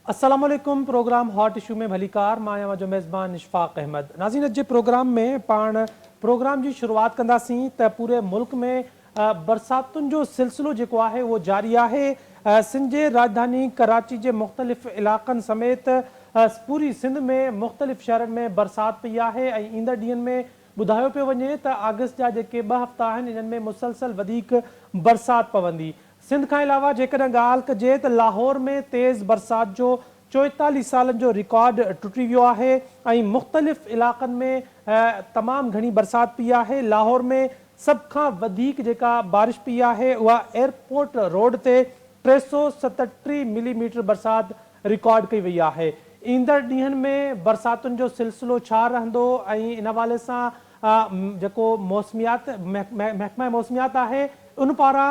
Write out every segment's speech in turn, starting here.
अस्सलाम वालेकुम। Programme hot issue में भलीकार मां जो मेज़बान इशफाक अहमद। नाज़रीन, अॼु प्रोग्राम में पाण प्रोग्राम की शुरुआत कंदासीं त पूरे मुल्क में बरसातुनि जो सिलसिलो जेको आहे वो जारी आहे। सिंध जे राजधानी कराची के मुख़्तलिफ़ इलाक़नि समेत पूरी सिंध में मुख़्तलिफ़ शहरनि में बरसात पई आहे ऐं ईंदड़ ॾींहंनि में ॿुधायो पियो वञे त अगस्त जा जेके 2 हफ़्ता आहिनि इन्हनि में मुसलसल वधीक बरसात पवंदी। सिंध खां अलावा जेकॾहिं ॻाल्हि कजे त लाहौर में तेज़ बरसात जो 44 सालनि जो रिकॉर्ड टुटी वियो आहे ऐं मुख़्तलिफ़ इलाक़नि में तमामु घणी बरसात पई आहे। लाहौर में सभ खां वधीक जेका बारिश पई आहे उहा एयरपोर्ट रोड ते 337 मिलीमीटर बरसात रिकॉर्ड कई वई आहे। ईंदड़ ॾींहंनि में बरसातुनि जो सिलसिलो छा रहंदो ऐं इन हवाले सां जेको मौसमियात महकमा मौसमियात आहे उन पारां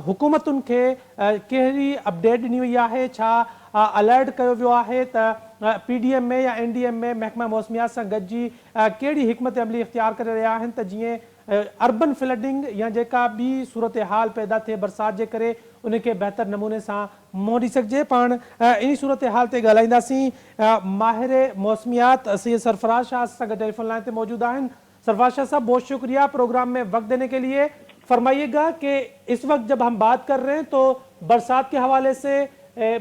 हुकूमतुनि खे कहिड़ी अपडेट ॾिनी वई आहे, छा अलर्ट कयो वियो आहे त PDM में या NDM में महकमा मौसमियात सां गॾिजी कहिड़ी हिकमत अमली इख्तियार करे रहिया आहिनि त जीअं अर्बन फ्लडिंग या जेका ॿी सूरत हाल पैदा थिए बरसात जे करे उनखे बहितर नमूने सां मुंहुं ॾेई सघिजे। पाण इन सूरत हाल ते ॻाल्हाईंदासीं। माहिर मौसमियात सैयद सरफराज शाह सां गॾु टेलीफोन लाइन ते मौजूद आहिनि। सरफराज शाह साहब, बहुत शुक्रिया प्रोग्राम में वक्त देने के लिए। फरमाइएगा कि इस वक्त जब हम बात कर रहे हैं तो बरसात के हवाले से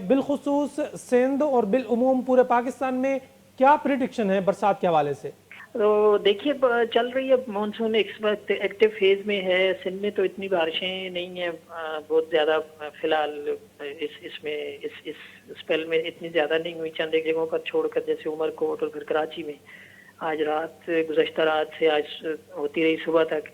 बिलखुसूस सिंध और बिलउमूम पूरे पाकिस्तान में क्या प्रिडिक्शन है बरसात के हवाले से? तो देखिए, चल रही है मानसून इस वक्त एक्टिव फेज में है। सिंध में तो इतनी बारिशें नहीं है बहुत ज़्यादा फिलहाल इस स्पेल में इतनी ज़्यादा नहीं हुई। चंद एक जगहों पर छोड़कर जैसे उमरकोट और फिर कराची में आज रात गुज़श्ता रात से आज होती रही सुबह तक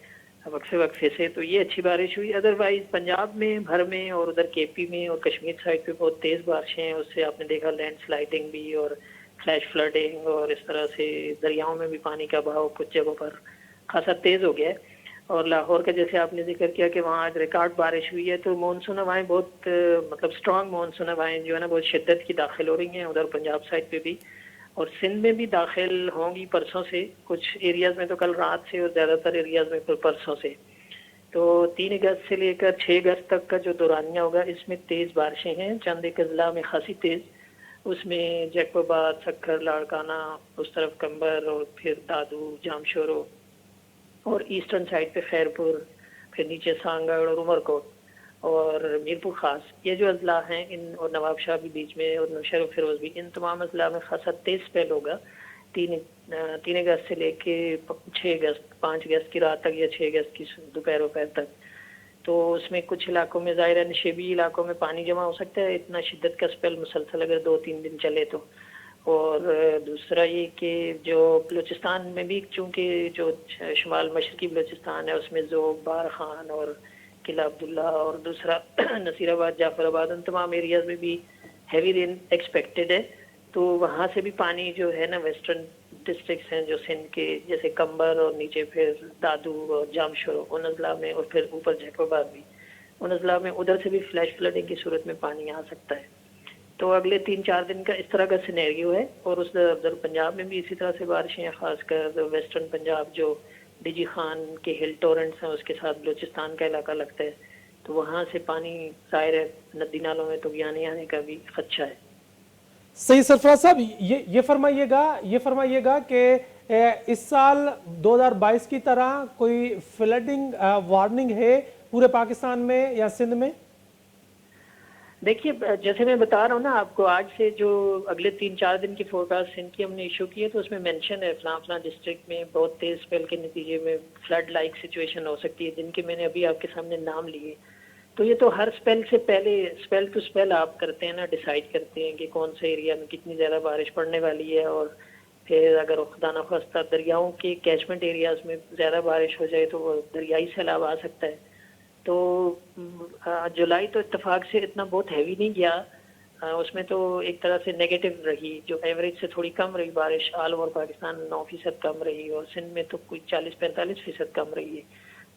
वक्फे वक्फे से, तो ये अच्छी बारिश हुई। अदरवाइज पंजाब में भर में और उधर KP में और कश्मीर साइड पे बहुत तेज़ बारिशें हैं। उससे आपने देखा लैंड स्लाइडिंग भी और फ्लैश फ्लडिंग और इस तरह से दरियाओं में भी पानी का बहाव कुछ जगहों पर खासा तेज़ हो गया है। और लाहौर का जैसे आपने जिक्र किया कि वहाँ आज रिकॉर्ड बारिश हुई है, तो मानसून हवाएं बहुत मतलब स्ट्रॉन्ग मानसून हवाएं जो है ना बहुत शिद्दत की दाखिल हो रही हैं उधर पंजाब साइड पे भी, और सिंध में भी दाखिल होंगी परसों से। कुछ एरियाज़ में तो कल रात से और ज़्यादातर एरियाज़ में फिर परसों से। तो 3 अगस्त से लेकर 6 अगस्त तक का जो दौरानिया होगा इसमें तेज़ बारिशें हैं। चंद एक अजला में खासी तेज़, उसमें जैकोबाद, सक्खर, लाड़काना, उस तरफ कंबर और फिर दादू, जामशोरो और ईस्टर्न साइड पे खैरपुर, फिर नीचे सांगड़ और उमरकोट और मीरपुर खास, ये जो अजला हैं इन और नवाबशाह भी बीच में और नौशहर और फिरोज भी, इन तमाम अजला में खासा तेज स्पेल होगा 3 अगस्त से लेके 6 अगस्त 5 अगस्त की रात तक या 6 अगस्त की दोपहर तक। तो उसमें कुछ इलाकों में ज़ाहिर है नशेबी इलाकों में पानी जमा हो सकता है, इतना शिद्दत का स्पेल मुसलसल अगर 2-3 दिन चले तो। और दूसरा ये कि जो बलूचिस्तान में भी चूँकि जो शुमाल मशरकी बलूचिस्तान है उसमें ज़ोब, बार खान और किला अब्दुल्ला और दूसरा नसीराबाद, जाफराबाद, उन तमाम एरियाज़ में भी हैवी रेन एक्सपेक्टेड है। तो वहाँ से भी पानी जो है ना वेस्टर्न डिस्ट्रिक्ट्स हैं जो सिंध के जैसे कंबर और नीचे फिर दादू और जामशोरो उन अजला में और फिर ऊपर जैकोबाद भी उन अजला में उधर से भी फ्लैश फ्लडिंग की सूरत में पानी आ सकता है। तो अगले 3-4 दिन का इस तरह का सिनेरियो है। और उधर पंजाब में भी इसी तरह से बारिशें हैं, खासकर वेस्टर्न पंजाब जो डीजी खान के हिल टोरेंट्स हैं उसके साथ बलूचिस्तान का इलाका लगता है, तो वहाँ से पानी ज़ाहिर है नदी नालों में तो बयानी आने का भी खदशा है। सही सरफराज साहब, ये फरमाइएगा कि इस साल 2022 की तरह कोई फ्लडिंग वार्निंग है पूरे पाकिस्तान में या सिंध में? देखिए, जैसे मैं बता रहा हूँ ना आपको, आज से जो अगले 3-4 दिन की फोरकास्ट सिंध की हमने इशू की है तो उसमें मेंशन है फलां डिस्ट्रिक्ट में बहुत तेज स्पेल के नतीजे में फ्लड लाइक सिचुएशन हो सकती है, जिनके मैंने अभी आपके सामने नाम लिए। तो ये तो हर स्पेल से पहले स्पेल टू स्पेल आप करते हैं ना, डिसाइड करते हैं कि कौन से एरिया में कितनी ज़्यादा बारिश पड़ने वाली है। और फिर अगर खुदा न खास्ता दरियाओं के कैचमेंट एरियाज़ में ज़्यादा बारिश हो जाए तो वो दरियाई सैलाब आ सकता है। तो जुलाई तो इत्तेफाक से इतना बहुत हैवी नहीं गया, उसमें तो एक तरह से नेगेटिव रही, जो एवरेज से थोड़ी कम रही बारिश। ऑल ओवर पाकिस्तान 9% कम रही और सिंध में तो कोई 40-45% कम रही है।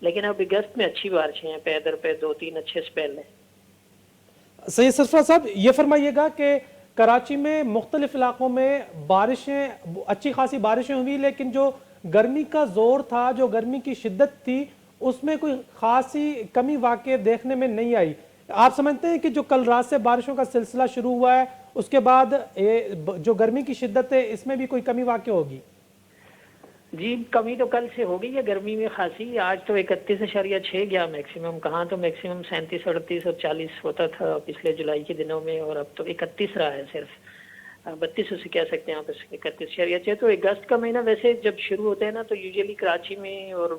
लेकिन अब अगस्त में अच्छी बारिशें हैं, पैदर पे 2-3 अच्छे स्पेल हैं। सही सरफराज साहब, ये फरमाइएगा कि कराची में मुख्तलिफ इलाकों में बारिशें अच्छी खासी बारिशें हुई, लेकिन जो गर्मी का जोर था, जो गर्मी की शिद्दत थी, उसमें कोई खासी कमी वाकई देखने में नहीं आई। आप समझते हैं कि जो कल रात से बारिशों का सिलसिला शुरू हुआ है اس کے بعد جو گرمی کی شدت ہے اس میں بھی کوئی کمی واقع ہوگی؟ جی کمی تو کل سے ہو گئی ہے گرمی میں خاصی. آج تو 31.6 گیا میکسیمم. کہاں تو میکسیمم 37 38 اور 40 ہوتا تھا پچھلے جولائی کے دنوں میں, اور اب تو 31 رہا ہے صرف. 32 اسے کہہ سکتے ہیں آپ. 31.6. تو اگست کا مہینہ ویسے جب شروع ہوتا ہے نا تو یوزلی کراچی میں اور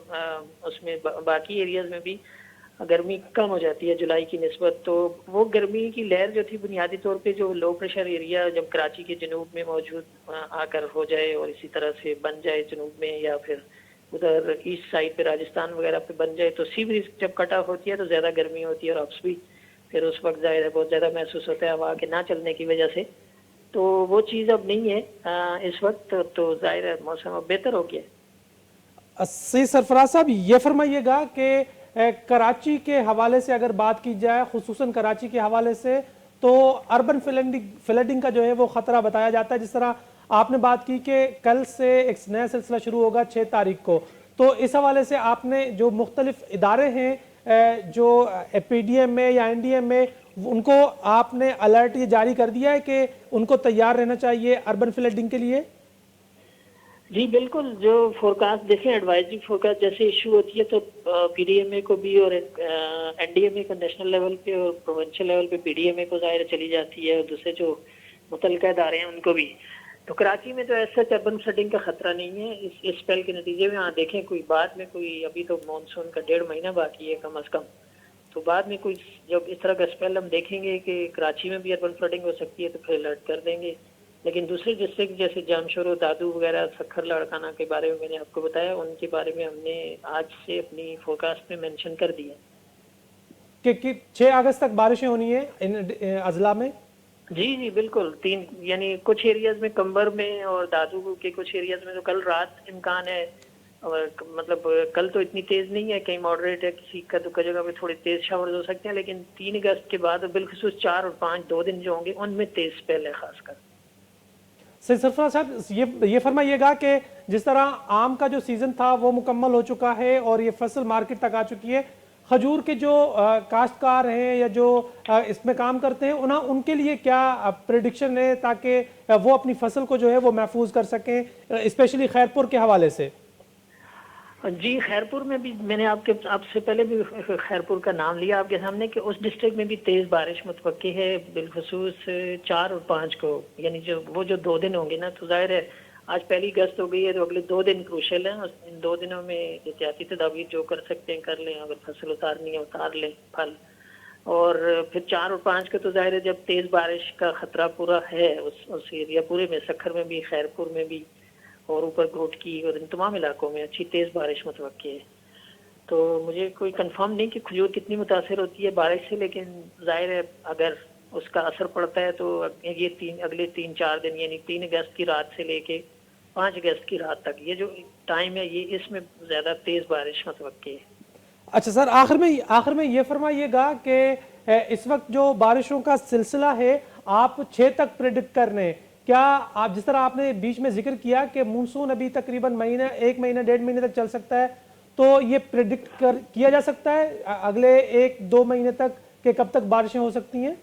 اس میں باقی ایریاز میں بھی گرمی کم ہو جاتی ہے جولائی کی نسبت. تو وہ گرمی کی لہر جو تھی بنیادی طور پہ جو لو پریشر ایریا جب کراچی کے جنوب میں موجود آ کر ہو جائے اور اسی طرح سے بن جائے جنوب میں, یا پھر ادھر ایسٹ سائڈ پہ راجستھان وغیرہ پہ بن جائے, تو سی بریز جب کٹ آف ہوتی ہے تو زیادہ گرمی ہوتی ہے, اور اپس بھی پھر اس وقت ظاہر ہے بہت زیادہ محسوس ہوتا ہے ہوا کے نہ چلنے کی وجہ سے. تو وہ چیز اب نہیں ہے اس وقت, تو ظاہر ہے موسم اب بہتر ہو گیا ہے. سید سرفراز صاحب یہ فرمائیے گا کہ کراچی کے حوالے سے اگر بات کی جائے, خصوصاً کراچی کے حوالے سے, تو اربن فلڈنگ کا جو ہے وہ خطرہ بتایا جاتا ہے. جس طرح آپ نے بات کی کہ کل سے ایک نیا سلسلہ شروع ہوگا 6 تاریخ کو, تو اس حوالے سے آپ نے جو مختلف ادارے ہیں جو پی ڈی ایم میں یا این ڈی ایم میں, ان کو آپ نے الرٹ یہ جاری کر دیا ہے کہ ان کو تیار رہنا چاہیے اربن فلڈنگ کے لیے؟ جی بالکل. جو فورکاسٹ دیکھیں ایڈوائزری فورکاسٹ جیسے ایشو ہوتی ہے تو پی ڈی ایم اے کو بھی اور این ڈی ایم اے کو نیشنل لیول پہ اور پروونشل لیول پہ پی ڈی ایم اے کو ظاہر چلی جاتی ہے, اور دوسرے جو متعلقہ ادارے ہیں ان کو بھی. تو کراچی میں تو ایسا اربن فلڈنگ کا خطرہ نہیں ہے اس اسپیل کے نتیجے میں. ہاں دیکھیں کوئی بعد میں کوئی, ابھی تو مانسون کا 1.5 مہینہ باقی ہے کم از کم, تو بعد میں کوئی جب اس طرح کا اسپیل ہم دیکھیں گے کہ کراچی میں بھی اربن فلڈنگ ہو سکتی ہے تو پھر الرٹ کر دیں گے. لیکن دوسرے ڈسٹرکٹ جیسے جامشورو, دادو وغیرہ, سکھر لاڑکانہ کے بارے میں میں نے آپ کو بتایا, ان کے بارے میں ہم نے آج سے اپنی فورکاسٹ میں مینشن کر دیا کہ 6 اگست تک بارشیں ہونی ہیں ان اضلاع میں. جی بالکل. یعنی کچھ ایریاز میں کمبر میں اور دادو کے کچھ ایریاز میں تو کل رات امکان ہے, اور مطلب کل تو اتنی تیز نہیں ہے, کہیں ماڈریٹ ہے, کسی کا تو جگہ پہ تھوڑی تیز شاورز ہو سکتے ہیں, لیکن 3 اگست کے بعد بالخصوص 4 اور 5 2 دن جو ہوں گے ان میں تیز اسپیل ہے خاص کر. سید سرفراز صاحب یہ فرمائیے گا کہ جس طرح آم کا جو سیزن تھا وہ مکمل ہو چکا ہے اور یہ فصل مارکیٹ تک آ چکی ہے, کھجور کے جو کاشتکار ہیں یا جو اس میں کام کرتے ہیں ان کے لیے کیا پریڈکشن ہے تاکہ وہ اپنی فصل کو جو ہے وہ محفوظ کر سکیں, اسپیشلی خیرپور کے حوالے سے؟ جی خیرپور میں بھی میں نے آپ سے پہلے بھی خیرپور کا نام لیا آپ کے سامنے کہ اس ڈسٹرکٹ میں بھی تیز بارش متوقع ہے بالخصوص 4 اور 5 کو. یعنی وہ جو 2 دن ہوں گے نا, تو ظاہر ہے آج 1 اگست ہو گئی ہے تو اگلے 2 دن کروشل ہیں, ان 2 دنوں میں احتیاطی تدابیر جو کر سکتے ہیں کر لیں, اگر فصل اتارنی ہے اتار لیں پھل. اور پھر 4 اور 5 کا تو ظاہر ہے جب تیز بارش کا خطرہ پورا ہے اس ایریا پورے میں, سکھر میں بھی, خیرپور میں بھی, اور اوپر گھوٹ کی اور ان تمام علاقوں میں اچھی تیز بارش متوقع ہے. تو مجھے کوئی کنفرم نہیں کہ کھجور کتنی متاثر ہوتی ہے بارش سے, لیکن ظاہر ہے اگر اس کا اثر پڑتا ہے تو یہ اگلے 3-4 دن یعنی 3 اگست کی رات سے لے کے 5 اگست کی رات تک یہ جو ٹائم ہے یہ اس میں زیادہ تیز بارش متوقع ہے. اچھا سر, آخر میں یہ فرمائیے گا کہ اس وقت جو بارشوں کا سلسلہ ہے آپ 6 تک پریڈکٹ کر رہے ہیں, کیا آپ جس طرح آپ نے بیچ میں ذکر کیا کہ مونسون ابھی تقریباً 1 مہینہ 1.5 مہینے تک چل سکتا ہے, تو یہ پریڈکٹ کیا جا سکتا ہے اگلے 1-2 مہینے تک کہ کب تک بارشیں ہو سکتی ہیں؟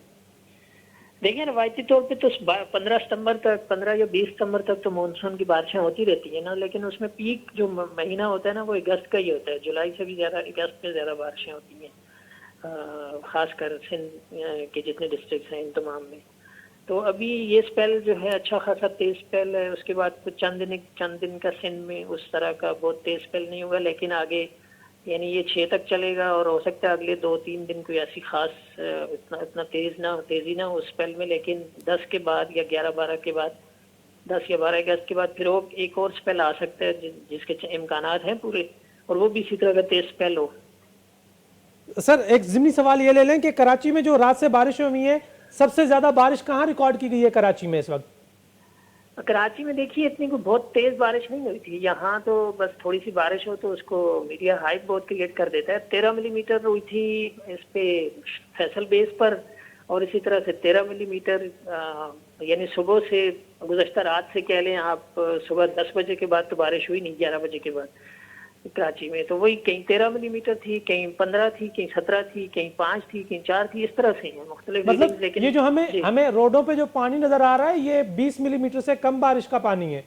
دیکھیں روایتی طور پہ تو 15 ستمبر تک 15 یا 20 ستمبر تک تو مانسون کی بارشیں ہوتی رہتی ہیں نا, لیکن اس میں پیک جو مہینہ ہوتا ہے نا وہ اگست کا ہی ہوتا ہے. جولائی سے بھی زیادہ اگست میں زیادہ بارشیں ہوتی ہیں, خاص کر سندھ کے جتنے ڈسٹرکٹس ہیں ان تمام میں. تو ابھی یہ اسپیل جو ہے اچھا خاصا تیز اسپیل ہے, اس کے بعد کچھ چند دن کا سندھ میں اس طرح کا بہت تیز اسپیل نہیں ہوگا, لیکن آگے یعنی یہ 6 تک چلے گا, اور ہو سکتا ہے اگلے 2-3 دن کوئی ایسی خاص اتنا تیزی نہ ہو اسپیل میں, لیکن 10 کے بعد یا 11-12 کے بعد 10 یا 12 اگست کے بعد پھر وہ ایک اور اسپیل آ سکتا ہے جس کے امکانات ہیں پورے, اور وہ بھی اسی طرح کا تیز اسپیل ہو. سر ایک ضمنی سوال یہ لے لیں کہ کراچی میں جو رات سے بارشیں ہوئی ہیں, سب سے زیادہ بارش کہاں ریکارڈ کی گئی ہے کراچی میں اس وقت؟ کراچی میں دیکھیے اتنی کوئی بہت تیز بارش نہیں ہوئی تھی. یہاں تو بس تھوڑی سی بارش ہو تو اس کو میڈیا ہائپ بہت کریٹ کر دیتا ہے. 13 ملی میٹر ہوئی تھی اس پہ فیصل بیس پر, اور اسی طرح سے 13 ملی میٹر یعنی صبح سے گزشتہ رات سے کہہ لیں آپ, صبح 10 بجے کے بعد تو بارش ہوئی نہیں, 11 بجے کے بعد. कराची में, तो वही कहीं 13 मिलीमीटर थी, कहीं 15 थी, कहीं 17 थी, कहीं 5 थी, कहीं 4 थी, इस तरह से है मुख्तलिफ रीडिंग्स। मतलब लेकिन ये जो जी, हमें रोडों पे जो पानी नजर आ रहा है ये 20 मिलीमीटर से कम बारिश का पानी है।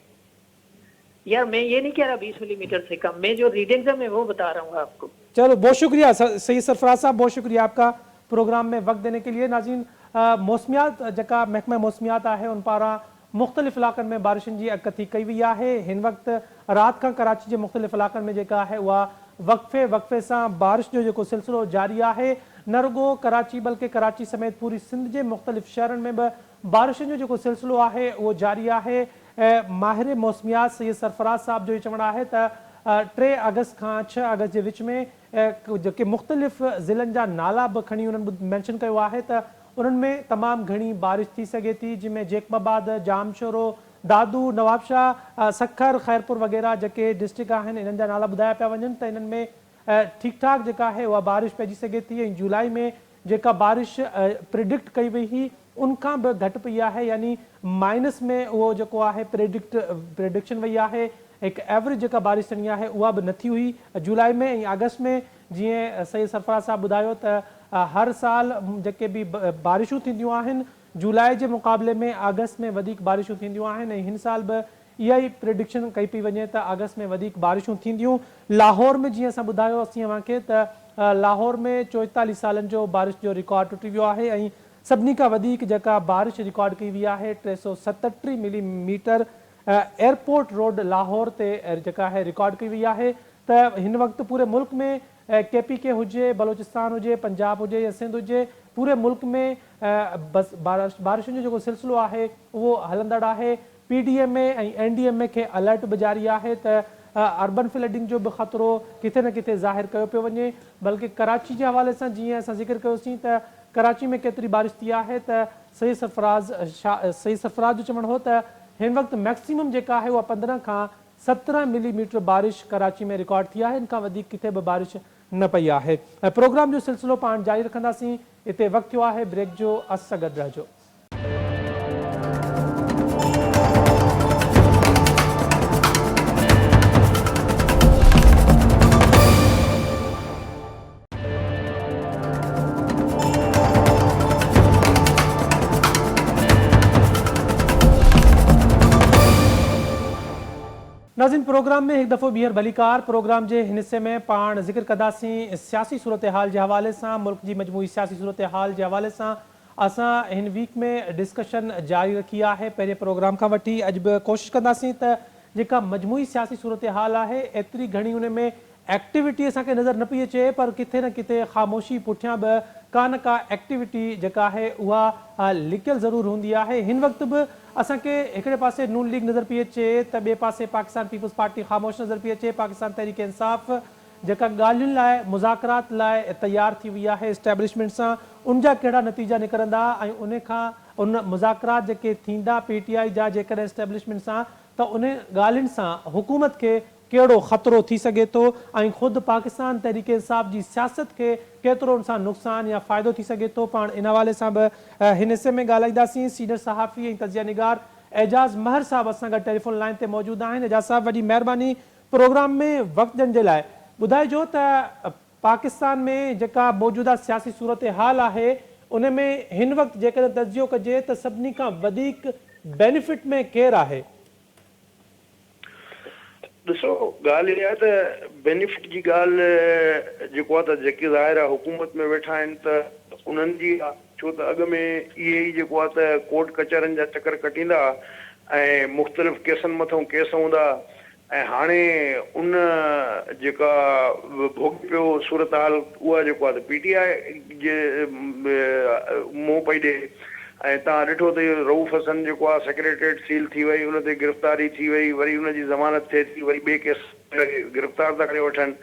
यार मैं ये नहीं कह रहा 20 मिलीमीटर से कम, मैं जो रीडिंग्स है मैं वो बता रहा हूँ आपको। चलो बहुत शुक्रिया सही सरफराज साहब, बहुत शुक्रिया आपका प्रोग्राम में वक्त देने के लिए। नाज़रीन, मौसमियात जेका महकमा मौसमियात है उन पारा मुख्तलिफ इलाक़नि में बारिशुनि जी अगकथी कई वई है। हिन वक्त रात का कराची के मुख्तलिफ इलाक़नि में जेका है वह वक्फे वक्फे से बारिश जो जेको सिलसिलो जारी है। न रुगो कराची बल्कि कराची समेत पूरी सिंध के मुख्तलिफ शहरनि में बारिशुनि जो जेको सिलसिलो है वो जारी है। माहिर मौसमियात सैयद सरफराज साहब जो ये चवणु है त 3 अगस्त का 6 अगस्त के विच में जो मुख्तलिफ ज़िलनि जा नाला भी खणी उन्होंने मेंशन किया है तो उनमें तमाम घनी बारिश थी सके थी, जिनमें जेकबाबाद, जामशोरो, दादू, नवाबशाह, सखर, खैरपुर वगैरह जो डिस्ट्रिक्ट हैं इन नाला बुधाया पिया वजन तो इनमें ठीक ठाक जेका है वह बारिश पी सके थी। जुलाई में जेका बारिश प्रिडिक्ट कई वही ही उनका भी घट पई है, यानी माइनस में वो जो है प्रिडिक्शन वही है। एक एवरेज जेका बारिश थियणी है वह भी नथी हुई जुलाई में। अगस्त में जी सैयद सरफराज साहब बुधायो तो हर साल जेके भी बारिशूं थींदियूं आहिनि जुलाई के मुकाबले में अगस्त में वधीक बारिशूं थींदियूं आहिनि। हिन साल भी इहा ही प्रिडिक्शन कई पई वञे तो अगस्त में वधीक बारिशूं थींदियूं। लाहौर में जी असां बुधायो असीं अवांखे त लाहौर में 44 सालन जो बारिश जो रिकॉर्ड टुटी वियो है ऐं सभिनी खां वधीक जेका बारिश रिकॉर्ड कई वई है 337 मिलीमीटर एयरपोर्ट रोड लाहौर ते जेका है रिकॉर्ड कई वई है। तो हिन वक्त पूरे मुल्क में KPK हुजे, बलोचिस्तान हुजे, पंजाब हुजे या सिंध हुजे, पूरे मुल्क में बस बारिशुनि जो सिलसिलो है वो हलंदड़ है। PDMA ऐं NDMA के अलर्ट भी जारी है तो अर्बन फ्लडिंग जो भी खतरो किथे न किथे ज़ाहिर किया पियो वञे। बल्कि कराची के हवाले से जी असां जिक्र कयोसीं तो कराची में केतरी बारिश थी है तो सही सरफराज जो चवणु हो तो हिन वक्त मैक्सिमम जेका है वह 15 का 17 मिलीमीटर बारिश कराची में रिकॉर्ड थी है। इनका वधीक किथे भी बारिश न पई है। प्रोग्राम जो सिलसिलो पाण जारी रखंदासीं। इते वक्त थियो है ब्रेक जो, अस गॾु रहिजो। नाज़रीन, प्रोग्राम में एक दफ़ो बीहर भलीकार। प्रोग्राम के हिस्से में पाण जिक्र कंदासीं सियासी सूरत हाल के हवाले से, मुल्क की मजमूई सियासी सूरत हाल के हवाले से। असां हिन वीक में डिस्कशन जारी रखी है। पहले प्रोग्राम का वठी अज भी कोशिश कंदासीं त जेका मजमूई सियासी सूरत हाल है एतरी घनी उनमें एक्टिविटी असांखे नज़र न पई अचे, पर किथे न किथे ख़ामोशी पुठियां भी का न का एक्टिविटी जेका है वह लिकियल ज़रूर होंदी है। हिन वक्त भी असांखे हिकिड़े पासे नून लीग नज़र पई अचे त ॿिए पासे पाकिस्तान पीपल्स पार्टी ख़ामोश नज़र पई अचे। पाकिस्तान तहरीक इंसाफ़ जेका ॻाल्हियुनि लाइ मुज़ाकरात लाइ तैयार थी वई है इस्टेब्लिशमेंट सां, उन जा कहिड़ा नतीजा निकिरंदा ऐं उन खां उन मुज़ाकरात जेके थींदा PTI जा जेकॾहिं इस्टेब्लिशमेंट सां त उन ॻाल्हियुनि सां हुकूमत के कहिड़ो ख़तरो थी सके थो ऐं ख़ुदि पाकिस्तान तहरीक इंसाफ़ जी सियासत के केतिरो उन सां नुक़सान या फ़ाइदो थी सके थो। पाण इन हवाले सां बि हिन हिस्से में ॻाल्हाईंदासीं। सीनियर सहाफ़ी ऐं तज़िया निगार एजाज़ महर साहब असां गॾु टेलीफोन लाइन ते मौजूदु आहिनि। एजाज़ साहब, वॾी महिरबानी प्रोग्राम में वक़्त ॾियण जे लाइ। ॿुधाइजो त पाकिस्तान में जेका मौजूदा सियासी सूरत हाल है उन में हिन वक्त जेकॾहिं तजियो कजे त सभिनी खां वधीक बेनिफिट में केरु आहे? ॾिसो, ॻाल्हि इहा आहे त बेनिफिट जी ॻाल्हि जेको आहे त जेके ज़ाहिर आहे हुकूमत में वेठा आहिनि त उन्हनि जी आहे, छो त अॻ में इहे ई जेको आहे त कोर्ट कचहरनि जा चकर कटींदा ऐं मुख़्तलिफ़ केसनि मथां केस हूंदा ऐं हाणे उन जेका भोॻे पियो सूरत हाल उहा जेको आहे त PTI जे मुंहुं पई ॾिए। ऐं तव्हां ॾिठो त इहो रऊफ़ हसन जेको आहे सेक्रेटरीट सील थी वई, उन ते गिरफ़्तारी थी वई, वरी उनजी ज़मानत थिए थी, वरी ॿिए केस गिरफ़्तार था करे वठनि।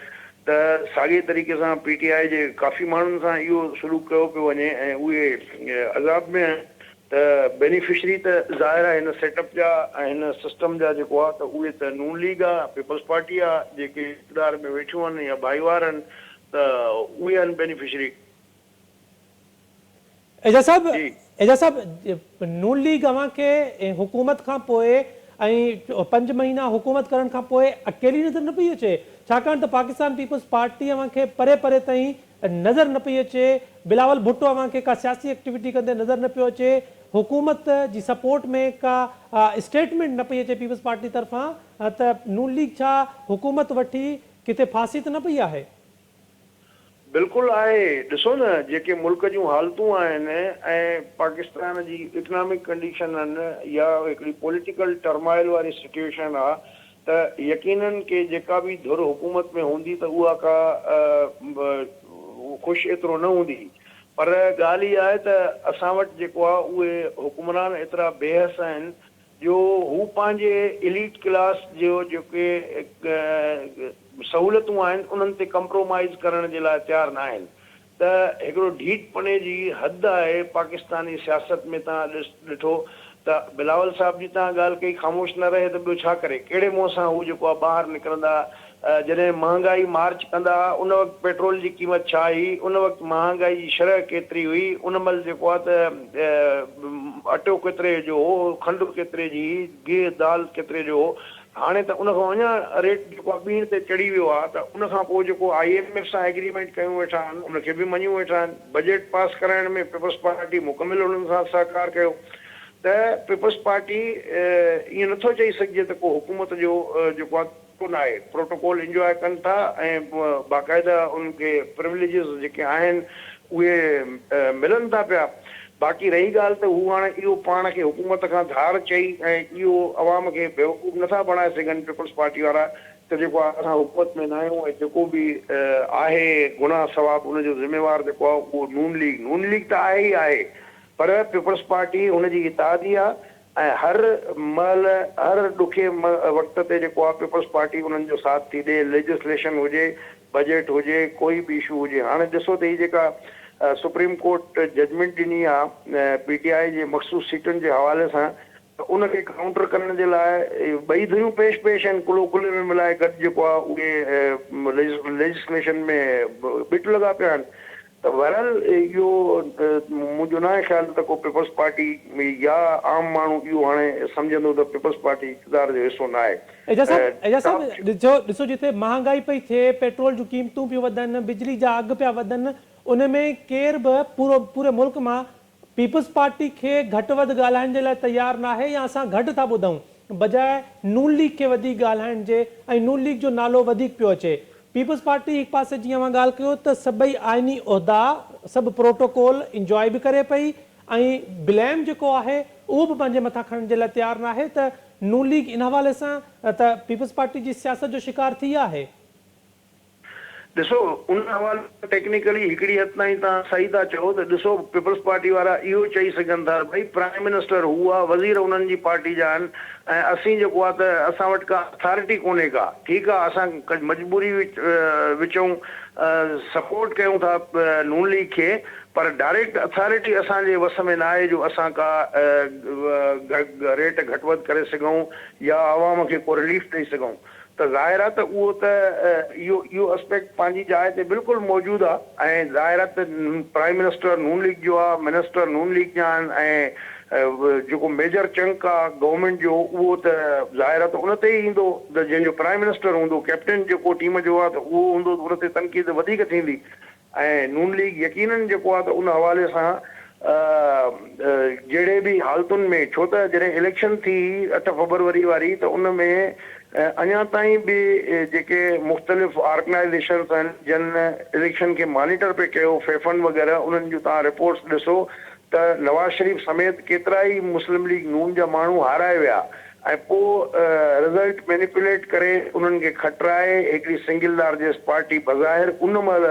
त साॻिए तरीक़े सां PTI जे काफ़ी माण्हुनि सां इहो सलूक कयो पियो वञे ऐं उहे अज़ाब में आहिनि। त बेनिफिशरी त ज़ाहिर आहे हिन सेटअप जा ऐं हिन सिस्टम जा जेको आहे त उहे त नून लीग आहे, पीपल्स पार्टी आहे, जेके इक़्तिदार में वेठियूं आहिनि या भाईवार आहिनि, त उहे आहिनि बेनिफिशरी। एजाज़ साहब, नून लीग अव्हांखे हुकूमत खां पोइ ऐं 5 महीना हुकूमत करण खां पोइ अकेली नज़र न पई अचे। छाकाणि त पाकिस्तान पीपल्स पार्टी अव्हांखे परे परे ताईं नज़र न पई अचे, बिलावल भुट्टो अव्हांखे का सियासी एक्टिविटी कंदे नज़र न पियो अचे, हुकूमत जी सपोर्ट में का स्टेटमेंट न पई अचे पीपल्स पार्टी तरफ़ां, त नून लीग छा हुकूमत वठी किथे फासी त न पई आहे? बिल्कुलु आहे। ॾिसो न, जेके मुल्क जूं हालतूं आहिनि ऐं पाकिस्तान जी इकनॉमिक कंडीशन आहिनि या हिकिड़ी पॉलिटिकल टर्माइल वारी सिचुएशन आहे, त यकीनन के जेका बि धुर हुकूमत में हूंदी त उहा का ख़ुशि एतिरो न हूंदी। पर ॻाल्हि इहा आहे त असां वटि जेको आहे उहे हुकुमरान एतिरा बेहस आहिनि जो हू पंहिंजे एलीट क्लास जो जेके सहूलियतूं आहिनि उन्हनि ते कंप्रोमाइज़ करण जे लाइ तयारु न आहिनि। त हिकिड़ो ढीठपणे जी हद आहे पाकिस्तानी सियासत में। तव्हां ॾिठो त बिलावल साहब जी तव्हां ॻाल्हि कई, ख़ामोश न रहे त ॿियो छा करे, कहिड़े मुंहं सां हू जेको आहे ॿाहिरि निकिरंदा। जॾहिं महांगाई मार्च कंदा उन वक़्तु पेट्रोल जी क़ीमत छा हुई, उन वक़्तु महांगाई जी शरह केतिरी हुई, उन महिल जेको आहे त अटो केतिरे जो हो, खंडु केतिरे जी, गिहु दाल केतिरे जो हो। हाणे त उन खां अञा रेट जेको आहे ॿीहर ते चढ़ी वियो आहे। त उन खां पोइ जेको IMF सां एग्रीमेंट कयूं वेठा आहिनि, उनखे बि मञियूं वेठा आहिनि। बजट पास कराइण में पीपल्स पार्टी मुकमिल उन्हनि सां सहकार कयो। त पीपल्स पार्टी ईअं नथो चई सघिजे त को हुकूमत जो जेको आहे कोन आहे, प्रोटोकॉल इंजॉय कनि था ऐं बाक़ाइदा उनखे प्रिविलेजिस जेके आहिनि उहे मिलनि था पिया। बाक़ी रही ॻाल्हि त हू हाणे इहो पाण खे हुकूमत खां धार चई ऐं इहो अवाम खे बेवकूफ़ नथा बणाए सघनि पीपल्स पार्टी वारा त जेको आहे असां हुकूमत में न आहियूं ऐं जेको बि आहे गुनाह सवाब उनजो ज़िम्मेवार जेको आहे उहो नून लीग त आहे ई आहे। पर पीपल्स पार्टी हुनजी इतादी आहे ऐं हर महिल हर ॾुखे वक़्त ते जेको आहे पीपल्स पार्टी उन्हनि जो साथ थी ॾे। लेजिस्लेशन हुजे, बजट हुजे, कोई बि इशू हुजे। हाणे ॾिसो त हीअ जेका सुप्रीम कोर्ट जजमेंट ॾिनी आहे PTI जे मख़सूस सीटुनि जे हवाले सां, त उनखे काउंटर करण जे लाइ ॿई धुरियूं पेश आहिनि। कुले में मिलाए गॾु जेको आहे उहे लेजिस्लेशन में बिट लॻा पिया आहिनि। त बहरहाल इहो मुंहिंजो न आहे ख़्यालु त को पीपल्स पार्टी या आम माण्हू इहो हाणे सम्झंदो त पीपल्स पार्टी इक़्तिदार जो हिसो न आहे। एजाज साहब ॾिसो जिथे महांगाई पई थिए, पेट्रोल जूं क़ीमतूं पियूं वधनि, बिजली जा अघ पिया वधनि, उन में केर बि पूरे मुल्क मां पीपल्स पार्टी खे घटि वधि ॻाल्हाइण जे लाइ तयारु न आहे या असां घटि था ॿुधूं, बजाए नून लीग खे वधीक ॻाल्हाइण जे ऐं नून लीग जो नालो वधीक पियो अचे। पीपल्स पार्टी हिकु पासे जीअं मां ॻाल्हि कयो त सभई आइनी उहिदा सभु प्रोटोकॉल इंजॉय बि करे पई ऐं ब्लेम जेको आहे उहो बि पंहिंजे मथां खणण जे लाइ तयारु न आहे। त नून लीग इन हवाले सां त पीपल्स पार्टी जी सियासत जो शिकार थी आहे। ॾिसो, उन हवाले टेक्निकली हिकिड़ी हद ताईं तव्हां सही था चओ त ॾिसो पीपल्स पार्टी वारा इहो चई सघनि था भई प्राइम मिनिस्टर हू आहे, वज़ीर उन्हनि जी पार्टी जा आहिनि ऐं असीं जेको आहे त असां वटि का अथॉरिटी कोन्हे का। ठीकु आहे, असां मजबूरी विचूं सपोर्ट कयूं था नून लीग खे, पर डायरेक्ट अथॉरिटी असांजे वस में न आहे जो असां का रेट घटि वधि करे सघूं या आवाम खे को रिलीफ ॾेई सघूं। त ज़ाहिर आहे त उहो त इहो एस्पेक्ट पंहिंजी जाइ ते बिल्कुलु मौजूदु आहे ऐं ज़ाहिर आहे त प्राइम मिनिस्टर नून लीग जो आहे, मिनिस्टर नून लीग जा आहिनि ऐं जेको मेजर चंक आहे गवर्नमेंट जो उहो त ज़ाहिर आहे त उन ते ई ईंदो। त जंहिंजो प्राइम मिनिस्टर हूंदो, कैप्टन जेको टीम जो आहे, त उहो हूंदो उन ते तनक़ीद वधीक थींदी। ऐं नून लीग यकीनन जेको आहे त उन हवाले सां जहिड़े बि हालतुनि में, छो त जॾहिं इलेक्शन थी 8 फरवरी वारी, त उन में अञा ताईं बि जेके मुख़्तलिफ़ ऑर्गेनाइज़ेशन्स आहिनि जिन इलेक्शन खे मॉनिटर पे कयो, फैफन वग़ैरह, उन्हनि जूं तव्हां रिपोर्ट्स ॾिसो त नवाज़ शरीफ़ समेत केतिरा ई मुस्लिम लीग नून जा माण्हू हाराए विया ऐं पोइ रिज़ल्ट मैनिपुलेट करे उन्हनि खे खटराए हिकिड़ी सिंगल लार्जेस्ट पार्टी बज़ाहिर उन महिल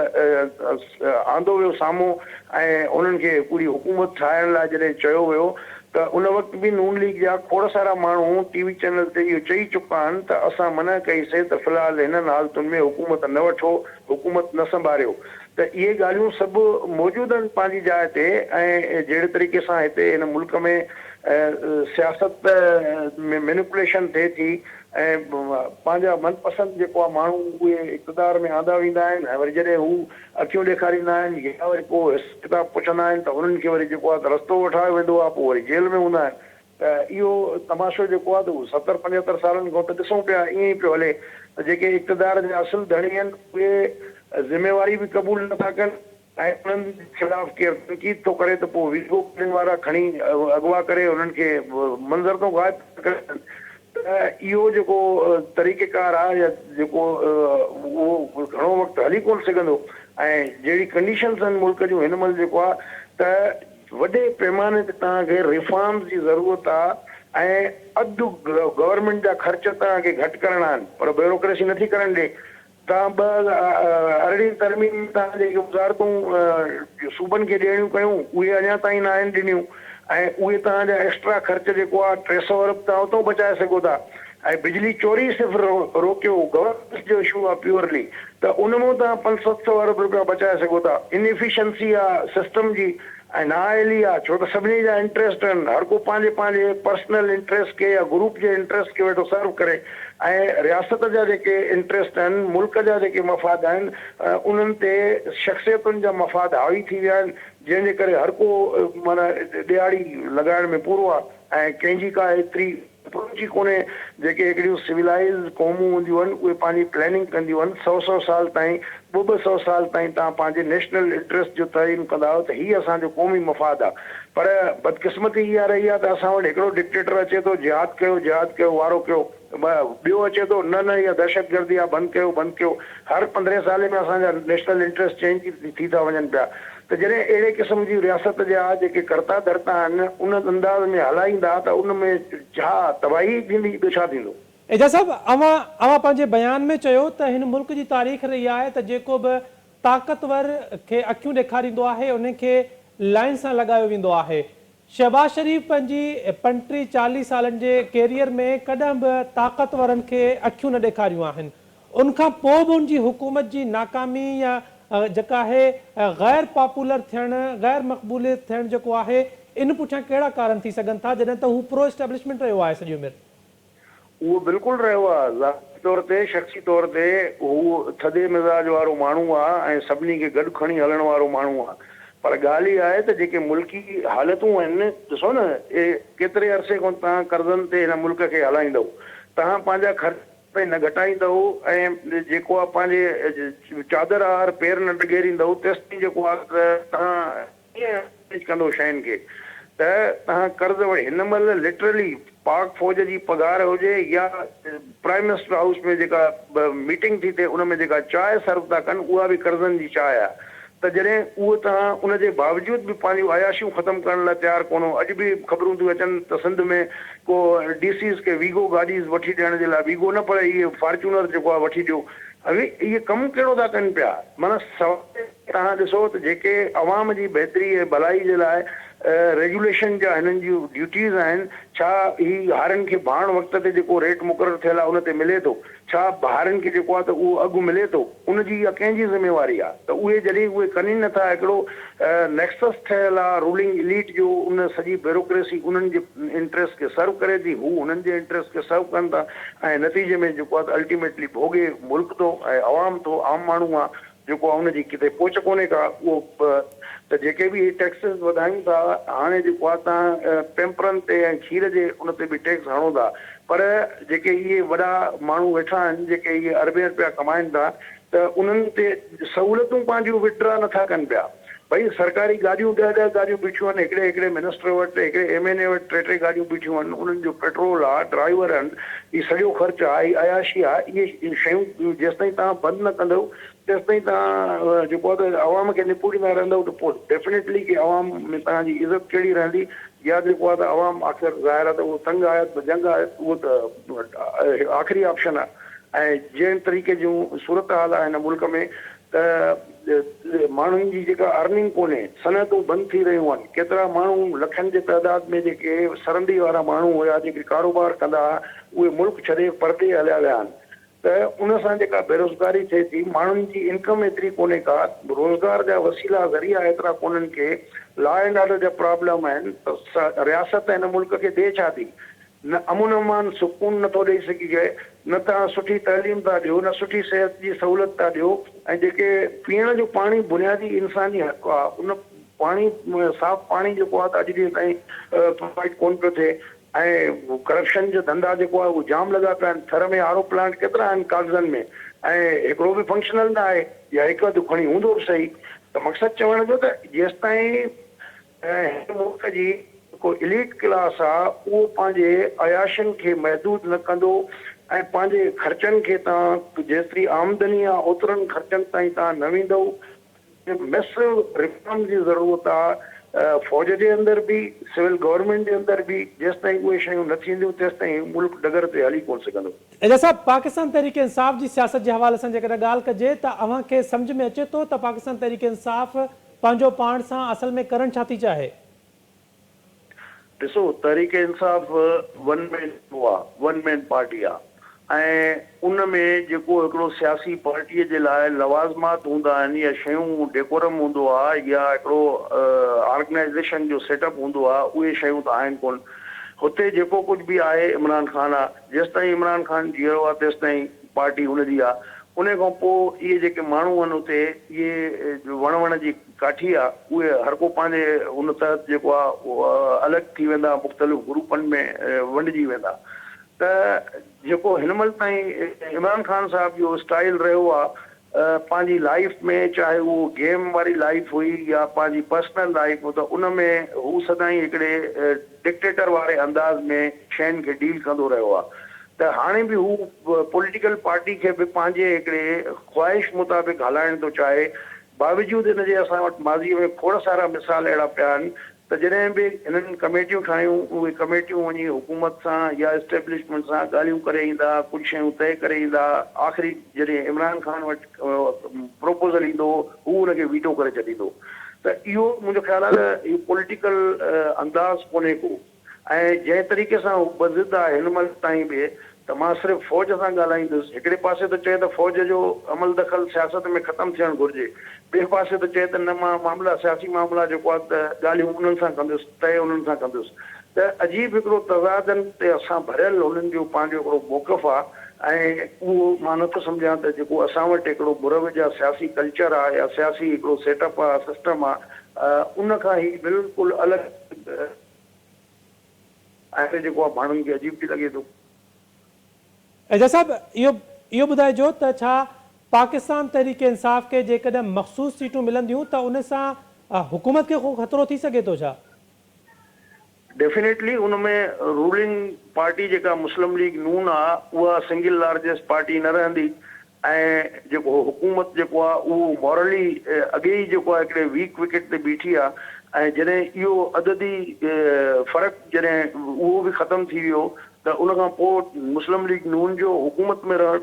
आंदो वियो साम्हूं ऐं उन्हनि खे पूरी हुकूमत ठाहिण लाइ जॾहिं चयो वियो त उन वक़्तु बि नून लीग जा खोड़ सारा माण्हू TV चैनल ते इहो चई चुका आहिनि त असां मना कईसीं त फ़िलहालु हिननि हालतुनि में हुकूमत न वठो, हुकूमत न संभालियो। त इहे ॻाल्हियूं सभु मौजूदु आहिनि पंहिंजी जाइ ते ऐं जहिड़े तरीक़े सां हिते हिन मुल्क में सियासत में मैनिपुलेशन थिए थी ऐं पंहिंजा मनपसंदि जेको आहे माण्हू उहे इक़्तिदार में आंदा वेंदा आहिनि ऐं वरी जॾहिं हू अखियूं ॾेखारींदा आहिनि या वरी को किताब पुछंदा आहिनि त उन्हनि खे वरी जेको आहे त रस्तो वठायो वेंदो आहे, पोइ वरी जेल में हूंदा आहिनि। त इहो तमाशो जेको आहे त उहो 70-75 सालनि खां त ॾिसूं पिया ईअं ई पियो हले। जेके इक़्तिदार जा असुल धणी आहिनि उहे ज़िम्मेवारी बि क़बूल नथा कनि ऐं उन्हनि ख़िलाफ़ केरु तनक़ीद थो करे त पोइ वीडियो वारा खणी अगवा करे उन्हनि खे मंज़र तो गाइब करे। त इहो जेको तरीक़ेकार आहे या जेको उहो घणो वक़्तु हली कोन सघंदो ऐं जहिड़ी कंडीशन्स आहिनि मुल्क जूं हिन महिल जेको आहे त वॾे पैमाने ते तव्हांखे रिफॉर्म्स जी ज़रूरत आहे ऐं अधु गवर्नमेंट जा ख़र्च तव्हांखे घटि करणा आहिनि पर ब्यूरोक्रेसी नथी करणु ॾे। तव्हां 18 तरमीम में तव्हां जेके वज़ारतूं सूबनि खे ॾियणियूं कयूं उहे अञा ताईं न आहिनि ॾिनियूं ऐं उहे तव्हांजा एक्स्ट्रा ख़र्च जेको आहे 300 अरब तव्हां उतां बचाए सघो था ऐं बिजली चोरी सिर्फ़ु रोकियो गवर्नेंस जो इशू आहे प्योरली त उन मां तव्हां 500-700 अरब रुपया बचाए सघो था। इनएफिशिएंसी आहे सिस्टम जी ऐं नाअहली आहे छो त सभिनी जा इंट्रस्ट आहिनि हर को पंहिंजे पंहिंजे पर्सनल इंट्रस्ट खे या ग्रुप जे इंट्रस्ट खे वेठो सर्व करे ऐं रियासत जा जेके इंट्रस्ट आहिनि मुल्क जा जेके मफ़ाद आहिनि उन्हनि ते शख़्सियतुनि जा मफ़ाद हावी थी विया आहिनि जंहिंजे करे हर को माना ॾियारी लॻाइण में पूरो आहे ऐं कंहिंजी का एतिरी अप्रोच ई कोन्हे। जेके हिकिड़ियूं सिविलाइज़ क़ौमूं हूंदियूं आहिनि उहे पंहिंजी प्लैनिंग कंदियूं आहिनि 100 साल ताईं 200 साल ताईं तव्हां पंहिंजे नेशनल इंट्रस्ट जो तइयन कंदा आहियो त हीअ असांजो क़ौमी मफ़ाद आहे। पर बदकिस्मती इहा रही आहे त असां वटि हिकिड़ो डिक्टेटर अचे थो जिहाद कयो वारो कयो ॿियो अचे थो न इहा दहशतगर्दी आहे बंदि कयो हर 15 साले में असांजा नेशनल इंट्रस्ट चेंज थी था वञनि पिया। त जॾहिं अहिड़े क़िस्म जी रियासत जा जेके कर्ता धर्ता आहिनि उन अंदाज़ में हलाईंदा त उन में छा तबाही थींदी ॿियो छा थींदो। एजाज साहब अवां पंहिंजे बयान में चयो त हिन मुल्क जी तारीख़ रही आहे त जेको बि ताक़तवर खे अखियूं ॾेखारींदो आहे उन खे लाइन सां लॻायो वेंदो आहे। शहबाज शरीफ़ पंहिंजी 35-40 सालनि जे कैरियर में कॾहिं बि ताक़तवरनि खे अखियूं न ॾेखारियूं आहिनि। उनखां पोइ बि उनजी हुकूमत जी नाकामी या जेका आहे गैर पॉपुलर थियणु गैर मक़बूलियत थियणु जेको आहे इन पुठियां कहिड़ा कारण थी सघनि था जॾहिं त हू प्रो एस्टेब्लिशमेंट रहियो आहे सॼी उमिरि। उहो बिल्कुलु रहियो आहे ज़ाती तौर ते शख़्सी तौर ते हू थधे मिज़ाज वारो माण्हू आहे ऐं सभिनी खे गॾु खणी हलण वारो माण्हू आहे। पर ॻाल्हि इहा आहे त जेके मुल्की हालतूं आहिनि ॾिसो न केतिरे अरसे खां तव्हां कर्ज़नि ते हिन मुल्क खे हलाईंदव तव्हां पंहिंजा ख़र्च न घटाईंदव ऐं जेको आहे पंहिंजे चादर हार पेर न ॾगेरींदव तेसिताईं जेको आहे तव्हां कीअं मैनेज कंदो शयुनि खे त तव्हां कर्ज़ वठी हिन महिल लिटरली पाक फ़ौज जी पघार हुजे या प्राइम मिनिस्टर हाउस में जेका मीटिंग थी थिए उन में जेका चांहि सर्व था कनि उहा बि कर्ज़नि जी चांहि आहे। त जॾहिं उहो तव्हां उनजे बावजूद बि पंहिंजूं अयाशियूं ख़तमु करण लाइ तयारु कोन्हो। अॼु बि ख़बरूं थियूं अचनि त सिंध में को DCs खे वीगो गाॾी वठी ॾियण जे लाइ वीगो न पर इहे फॉर्चूनर जेको आहे वठी ॾियो। इहे कमु कहिड़ो था कनि पिया माना तव्हां ॾिसो त जेके अवाम जी बहितरी ऐं भलाई जे लाइ रेगुलेशन जा हिननि जूं ड्यूटीज़ आहिनि छा ही हारनि खे भाण वक़्त ते जेको रेट मुक़ररु थियल आहे उन ते मिले थो छा ॿारनि खे जेको आहे त उहो अघु मिले थो उनजी इहा कंहिंजी ज़िम्मेवारी आहे त उहे जॾहिं उहे कनि नथा हिकिड़ो नेक्सस ठहियल आहे रूलिंग इलीट जो उन सॼी ब्यूरोक्रेसी उन्हनि जे इंट्रस्ट खे सर्व करे थी हू उन्हनि जे इंट्रस्ट खे सर्व कनि था ऐं नतीजे में जेको आहे त अल्टीमेटली भोगे मुल्क थो ऐं अवाम थो आम माण्हू आहे जेको आहे उनजी किथे पहुच कोन्हे का उहो त जेके बि टैक्सिस वधायूं था हाणे जेको आहे तव्हां पेम्परनि ते ऐं खीर जे उन ते बि टैक्स हणो था पर जेके इहे वॾा माण्हू वेठा आहिनि जेके इहे अरबे रुपया कमाइनि था त उन्हनि ते सहूलियतूं पंहिंजूं विड्रा नथा कनि पिया। भई सरकारी गाॾियूं 10 गाॾियूं बीठियूं आहिनि हिकिड़े मिनिस्टर वटि हिकिड़े MNA वटि 3 गाॾियूं बीठियूं आहिनि उन्हनि जो पेट्रोल आहे ड्राइवर आहिनि इहे सॼो ख़र्चु आहे अयाशी आहे इहे शयूं जेसिताईं तव्हां बंदि न कंदव तेसिताईं तव्हां जेको आहे त अवाम खे निपुड़ींदा रहंदव त पोइ डेफिनेटली की अवाम में तव्हांजी इज़त कहिड़ी रहंदी या जेको आहे त अवाम आख़िर ज़ाहिर आहे त उहो तंग आहे जंग आहे उहो त आख़िरी ऑप्शन आहे। ऐं जंहिं तरीक़े जूं सूरत हाल आहे हिन मुल्क में त माण्हुनि जी जेका अर्निंग कोन्हे सनअतूं बंदि थी रहियूं आहिनि केतिरा माण्हू लखनि जे तइदाद में जेके सरंदी वारा माण्हू हुया जेके कारोबार कंदा हुआ उहे मुल्क छॾे परते हलिया विया आहिनि त उन सां जेका बेरोज़गारी थिए थी माण्हुनि जी इनकम एतिरी कोन्हे का रोज़गार जा वसीला ज़रिया एतिरा कोन्हनि के लॉ एंड ऑर्डर जा प्रॉब्लम आहिनि त रियासत हिन मुल्क खे ॾे छा थी न अमुन अमान सुकून नथो ॾेई सघिजे न तव्हां सुठी तइलीम था ॾियो न सुठी सिहत जी सहूलियत था ॾियो ऐं जेके पीअण जो पाणी बुनियादी इंसानी हक़ आहे उन पाणी साफ़ पाणी जेको आहे त अॼु ॾींहं ताईं प्रोवाइड कोन पियो थिए ऐं करप्शन जो धंधा जेको आहे उहो जाम लॻा पिया आहिनि। थर में आरो प्लांट केतिरा आहिनि कागज़नि में, ऐं हिकिड़ो बि फंक्शनल न आहे, या हिकु अधु खणी हूंदो बि सही। त मक़सदु चवण जो त जेसि ताईं हिन मुल्क जी जेको इलीट क्लास आहे उहो पंहिंजे अयाशनि खे महदूद न कंदो ऐं पंहिंजे ख़र्चनि खे तव्हां जेतिरी आमदनी आहे ओतिरनि ख़र्चनि ताईं तव्हां न वेंदव। मैसिव रिफॉर्म जी ज़रूरत आहे, फ़ौज जे अंदरि बि, सिविल गवर्नमेंट जे अंदरि बि। जेसि ताईं उहे शयूं न थींदियूं तेसि ताईं मुल्क डगर ते हली कोन सघंदो। एजा साहब, पाकिस्तान तहरीक इंसाफ जी सियासत जे हवाले सां जेकॾहिं ॻाल्हि कजे त अव्हांखे सम्झ में अचे थो त पाकिस्तान तहरीक इंसाफ पंहिंजो पाण सां असल में करण छा थी चाहे? ॾिसो, Tehreek Insaf one man party आहे, ऐं उन में जेको हिकिड़ो सियासी पार्टीअ जे लाइ लवाज़मात हूंदा आहिनि या शयूं डेकोरम हूंदो आहे या हिकिड़ो ऑर्गेनाइज़ेशन जो सेटअप हूंदो आहे, उहे शयूं त आहिनि कोन। हुते जेको कुझु बि आहे इमरान ख़ान आहे, जेसि ताईं इमरान ख़ान जीअरो आहे तेसि ताईं पार्टी हुनजी आहे। उन खां पोइ इहे जेके माण्हू आहिनि हुते, इहे वण जी काठी आहे, उहे हर को पंहिंजे उन तहत जेको आहे उहो अलॻि थी वेंदा, मुख़्तलिफ़ ग्रुपनि में वंडिजी वेंदा। त जेको हिन महिल ताईं इमरान ख़ान साहब जो स्टाइल रहियो आहे पंहिंजी लाइफ में, चाहे उहो गेम वारी लाइफ हुई या पंहिंजी पर्सनल लाइफ हो, त उन में हू सदाईं हिकिड़े डिक्टेटर वारे अंदाज़ में शयुनि खे डील कंदो रहियो आहे। त हाणे बि हू पॉलिटिकल पार्टी खे बि पंहिंजे हिकिड़े ख़्वाहिश मुताबिक़ हलाइण थो चाहे। बावजूदि हिन जे असां वटि माज़ीअ में खोड़ सारा मिसाल अहिड़ा पिया आहिनि त जॾहिं बि हिननि कमेटियूं ठाहियूं, उहे कमेटियूं वञी हुकूमत सां या एस्टेब्लिशमेंट सां ॻाल्हियूं करे ईंदा, कुझु शयूं तइ करे ईंदा। आख़िरी जॾहिं इमरान ख़ान वटि प्रोपोज़ल ईंदो, हू हुनखे वीटो करे छॾींदो। त इहो मुंहिंजो ख़्यालु आहे त इहो पॉलिटिकल अंदाज़ कोन्हे को। ऐं जंहिं तरीक़े सां हू बज़िद आहे हिन महिल ताईं बि, त मां सिर्फ़ु फ़ौज सां ॻाल्हाईंदुसि। हिकिड़े पासे त चए त फ़ौज जो अमल दख़ल सियासत में ख़तमु थियणु घुरिजे, ॿिए पासे त चए त न, मां मामला सियासी मामला जेको आहे त ॻाल्हियूं उन्हनि सां कंदुसि, तय उन्हनि सां कंदुसि। त अजीब हिकिड़ो तज़ादनि ते असां भरियल उन्हनि जो पंहिंजो हिकिड़ो मौक़िफ़ आहे, ऐं उहो मां नथो सम्झां त जेको असां वटि हिकिड़ो मुरवज आहे, सियासी कल्चर आहे या सियासी हिकिड़ो सेटअप आहे, सिस्टम आहे, उन खां ई बिल्कुलु अलॻि ऐं जेको आहे माण्हुनि खे अजीब थी लॻे थो। एजा साहब, इहो ॿुधाइजो त छा पाकिस्तान तहरीक इंसाफ खे जेकॾहिं मख़सूस सीटूं मिलंदियूं त उन सां हुकूमत खे को ख़तरो थी सघे थो छा? डेफिनेटली उन में रूलिंग पार्टी जेका मुस्लिम लीग नून आहे उहा सिंगल लार्जेस्ट पार्टी न रहंदी, ऐं जेको हुकूमत जेको आहे उहो मॉरली अॻे ई जेको आहे हिकिड़े वीक विकेट ते बीठी आहे। ऐं जॾहिं इहो अददी फ़र्क़ु जॾहिं उहो बि ख़तमु थी वियो त उन खां पोइ मुस्लिम लीग नून जो हुकूमत में रहण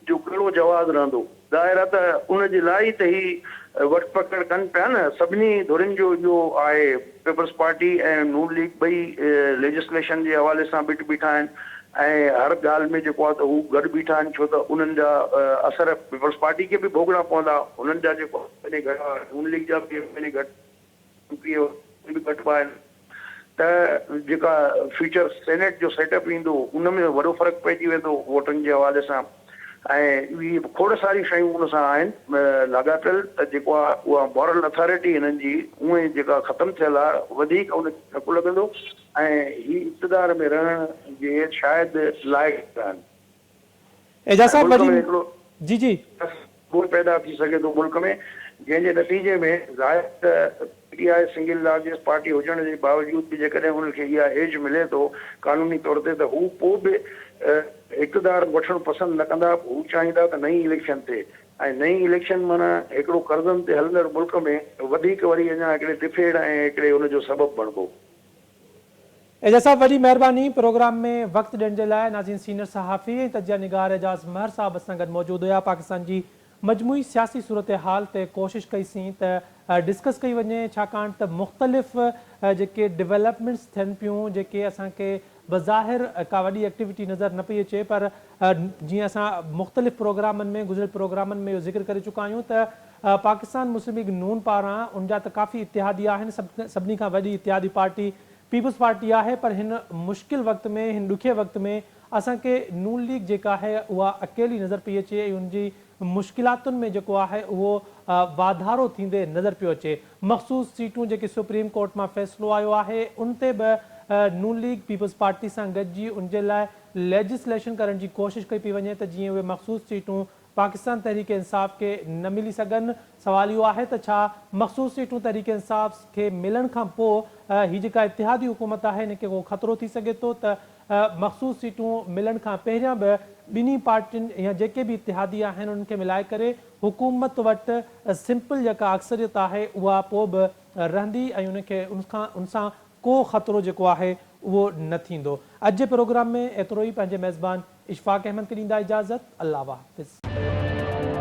जो कहिड़ो जवाज़ रहंदो? ज़ाहिर आहे त उन जे लाइ त ही वठ पकड़ कनि पिया न। सभिनी धुरियुनि जो इहो आहे, पीपल्स पार्टी ऐं नून लीग ॿई लेजिस्लेशन जे हवाले सां बिट बीठा आहिनि, ऐं हर ॻाल्हि में जेको आहे त हू गॾु बीठा आहिनि, छो त उन्हनि जा असर पीपल्स पार्टी खे बि भोगणा पवंदा। उन्हनि जा जेको घटि नून लीग जा बि घटि आहिनि। त जेका फ्यूचर सेनेट जो सेटअप ईंदो उन में वॾो फ़र्क़ु पइजी वेंदो वोटनि जे हवाले सां। ऐं इहे खोड़ सारी शयूं उन सां आहिनि लाॻापियल, त जेको आहे उहा मॉरल अथॉरिटी हिननि जी उहे जेका ख़तमु थियल आहे, वधीक उन धकु लॻंदो, ऐं ही इक़्तिदार में रहण जे शायदि लाइक़ आहिनि। एजा साहब, हिकिड़ो जी जी पैदा थी सघे थो मुल्क में, जंहिंजे नतीजे में ज़ाहिर त आहे सिंगल लार्जेस्ट पार्टी हुजण जे बावजूद बि जेकॾहिं हुनखे इहा एज मिले थो क़ानूनी तौर ते, त हू पोइ बि इक़्तिदार वठणु पसंदि न कंदा। हू चाहींदा त नई इलेक्शन थिए, ऐं नई इलेक्शन माना हिकिड़ो कर्ज़नि ते हलंदड़ मुल्क में वधीक वरी अञा हिकिड़े टिफेड़ ऐं हिकिड़े हुनजो सबबु बणिबो। एजा साहब, वॾी महिरबानी प्रोग्राम में वक़्तु ॾियण जे लाइ। नाज़रीन, सीनियर सहाफ़ी ऐं तजिया निगार एजाज़ महर साहब असां गॾु मौजूदु हुया। पाकिस्तान जी मजमूई सियासी सूरत हाल ते कोशिशि कईसीं त डिस्कस कई वञे, छाकाणि त मुख़्तलिफ़ जेके डेवलपमेंट्स थियनि पियूं, जेके असांखे बज़ाहिर का वॾी एक्टिविटी नज़र न पई अचे, पर जीअं असां मुख़्तलिफ़ प्रोग्रामनि में गुज़िरियल प्रोग्रामनि में इहो ज़िक्र करे चुका आहियूं त पाकिस्तान मुस्लिम लीग नून पारां उनजा त काफ़ी इतिहादी आहिनि। सभिनी खां वॾी इतिहादी पार्टी पीपल्स पार्टी आहे, पर हिन मुश्किल वक़्त में, हिन ॾुखे वक़्त में असांखे नून लीग जेका आहे उहा अकेली नज़र पई अचे, ऐं उनजी मुश्किलातुनि में जेको आहे उहो वाधारो थींदे नज़र पियो अचे। मख़सूस सीटूं जेके सुप्रीम कोर्ट मां फ़ैसिलो आयो आहे उन ते बि नून लीग पीपल्स पार्टी सां गॾिजी उन जे लाइ लेजिस्लेशन करण जी कोशिशि कई पई वञे त जीअं उहे मख़सूस सीटूं पाकिस्तान तहरीक इंसाफ़ के न मिली सघनि। सवाल इहो आहे त छा मख़सूस सीटूं तहरीक इंसाफ़ खे मिलण खां पोइ ही जेका इतिहादी हुकूमत आहे हिन खे को ख़तरो थी सघे थो त मख़सूस सीटूं मिलण खां पहिरियां बि ॿिन्ही पार्टियुनि या जेके बि इतिहादी आहिनि उन्हनि खे मिलाए करे हुकूमत वटि सिंपल जेका अक्सरियत आहे उहा पोइ बि रहंदी ऐं उनखे उन सां को ख़तरो जेको आहे उहो न थींदो। अॼु जे प्रोग्राम में एतिरो ई। पंहिंजे मेज़बान इशफाक अहमद खे ॾींदा इजाज़त। अल्लाह हाफ़िज़।